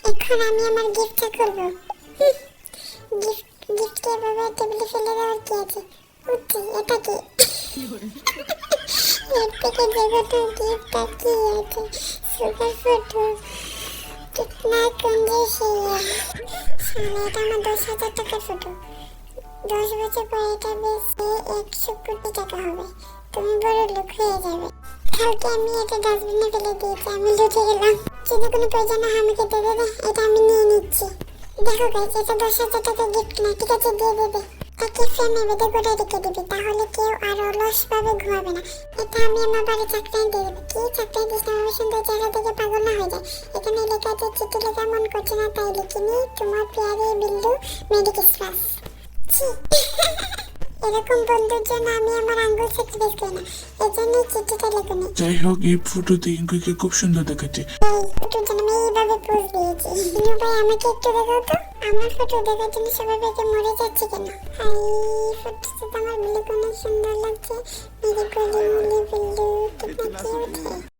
এখন আমি আমার গিফটটা খুলবো। গিফট এভাবে টেবিলে ফেলে দেওয়ার কি আছে? উঠছি, এটা কি? এর থেকে জগতে গিফটটা কি আছে? সুগার ফটো কিতনা কঞ্জুসিয়ান। শালা, এটা আমার 10,000 টাকার ফটো। 10 বছর পর এটা বেচে 100 কোটি টাকা হবে। তুমি বড় লোক হয়ে যাবে। কালকে আমি এটা ডাস্টবিনে ফেলে দিয়েছি, আমি লুটে গেলাম। যদি কোনো প্রয়োজন হয় আমাকে দিয়ে দেবে, এটা আমি নিয়ে নিচ্ছি। দেখো গাইস, এটা 10,000 টাকা গিফট না, ঠিক আছে, দিয়ে দেবে। একে ফ্রেমে বেঁধে করে রেখে দিবি, তাহলে কেউ আর অলস ভাবে ঘুমাবে না। এটা আমি আমার বাড়ি চাকরাই দিয়ে দেবো। কি চাকরাই দিস না, আমার সুন্দর চেহারা দেখে পাগল না হয়ে যায়। এখানে লেখা আছে, চিঠি লেখা মন করছে না তাই লিখিনি, তোমার প্যারে বিল্লু, মেরি ক্রিসমাস। এরকম বন্ধুর জন্য আমি আমার আঙ্গুল স্যাক্রিফাইস করি না, এজন্যই চিঠিটা লেখনি। যাই হোক, এই ফটোতে ইঙ্কুকে খুব সুন্দর দেখাচ্ছে। এই ফটোর জন্য আমি এইভাবে পোজ দিয়েছি। বিনু ভাই, আমাকে একটু দেখাও তো। আমার ফটো দেখার জন্য সবাই বেঁকে মরে যাচ্ছে কেন? এই ফটোতে তো আমার বিলু অনেক সুন্দর লাগছে।